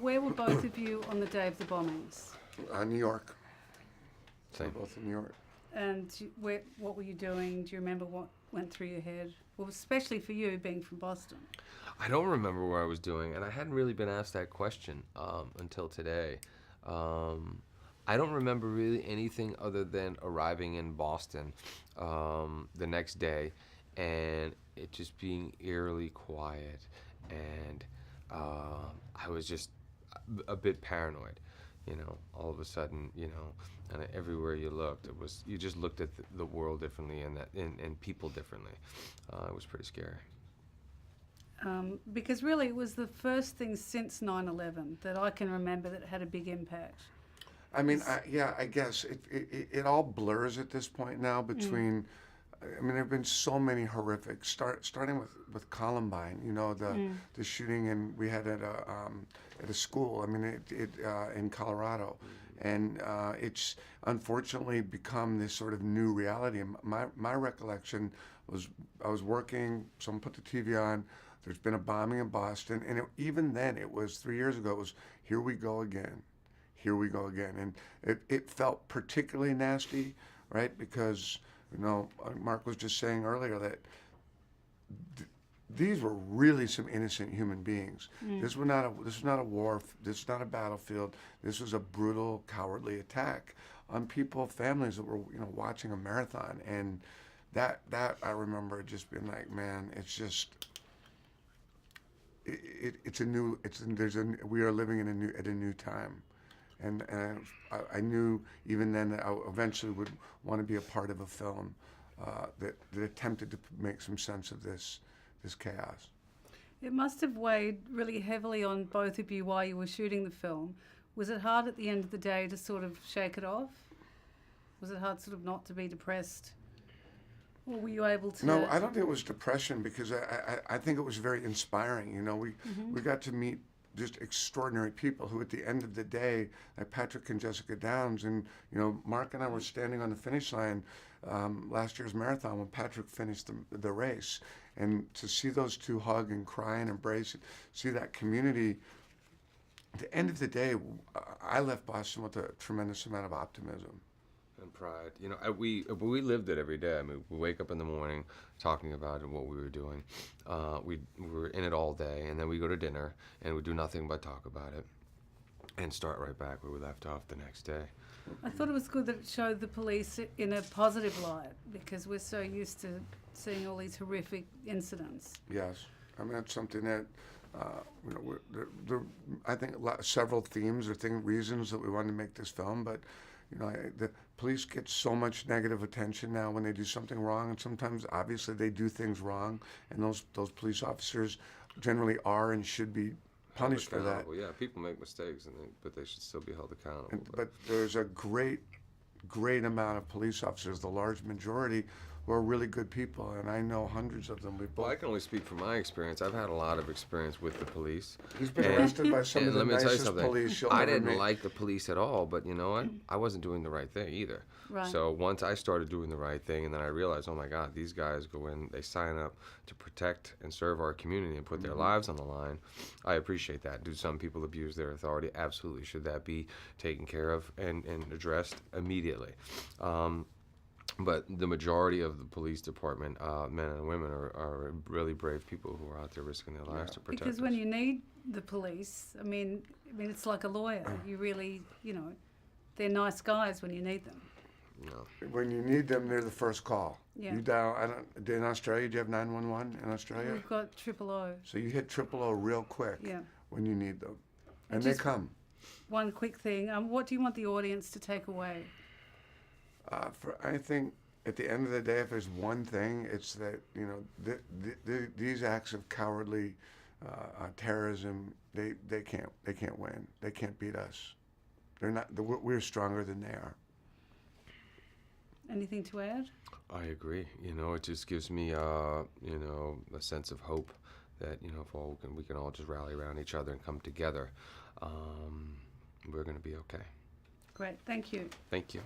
Where were both of you on the day of the bombings? New York. Same. We're both in New York. And what were you doing? Do you remember what went through your head? Well, especially for you, being from Boston. I don't remember what I was doing, and I hadn't really been asked that question until today. I don't remember really anything other than arriving in Boston the next day and it just being eerily quiet, and I was just a bit paranoid. All of a sudden, and everywhere you looked, you just looked at the world differently and people differently. It was pretty scary. Because really it was the first thing since 9/11 that I can remember that had a big impact. I mean, I guess it all blurs at this point now between. I mean, there have been so many horrific. Starting with Columbine, the shooting, and we had at a school. I mean, it in Colorado, and it's unfortunately become this sort of new reality. And my recollection was I was working. Someone put the TV on. There's been a bombing in Boston, and even then, it was 3 years ago. It was here we go again. Here we go again. And it felt particularly nasty, right? Because, Mark was just saying earlier that these were really some innocent human beings. This was not a war. This was not a battlefield. This was a brutal, cowardly attack on people, families that were, watching a marathon. And that I remember just being like, man, it's just, we are living at a new time. And I knew even then that I eventually would want to be a part of a film that attempted to make some sense of this chaos. It must have weighed really heavily on both of you while you were shooting the film. Was it hard at the end of the day to sort of shake it off? Was it hard sort of not to be depressed? Or were you able to? No, I don't think it was depression, because I think it was very inspiring. We got to meet just extraordinary people who, at the end of the day, like Patrick and Jessica Downs, and Mark and I were standing on the finish line last year's marathon when Patrick finished the race, and to see those two hug and cry and embrace, and see that community. At the end of the day, I left Boston with a tremendous amount of optimism. And pride. We lived it every day. I mean, we wake up in the morning talking about it, what we were doing. We were in it all day, and then we go to dinner, and we do nothing but talk about it, and start right back where we left off the next day. I thought it was good that it showed the police in a positive light, because we're so used to seeing all these horrific incidents. Yes, I mean, that's something that I think several themes or reasons that we wanted to make this film, but. The police get so much negative attention now when they do something wrong, and sometimes, obviously, they do things wrong, and those police officers generally are and should be punished for that. Yeah, people make mistakes, but they should still be held accountable. But there's a great amount of police officers, the large majority, who are really good people, and I know hundreds of them. Well, I can only speak from my experience. I've had a lot of experience with the police. He's been arrested by some of the nicest police you'll I ever didn't meet. like the police at all, but you know what? I wasn't doing the right thing either. Right. So once I started doing the right thing, and then I realized, oh my God, these guys go in, they sign up to protect and serve our community and put their lives on the line. I appreciate that. Do some people abuse their authority? Absolutely. Should that be taken care of and addressed immediately? But the majority of the police department, men and women, are really brave people who are out there risking their lives to protect us. Because when you need the police, I mean, it's like a lawyer. You really, they're nice guys when you need them. No. When you need them, they're the first call. Yeah. You dial. In Australia, do you have 911 in Australia? We've got 000. So you hit 000 real quick. Yeah. When you need them, and just they come. One quick thing. What do you want the audience to take away? I think at the end of the day, if there's one thing, it's that these acts of cowardly terrorism, they can't win. They can't beat us. They're not. We're stronger than they are. Anything to add? I agree. It just gives me a sense of hope that if we can all just rally around each other and come together, we're going to be okay. Great. Thank you. Thank you.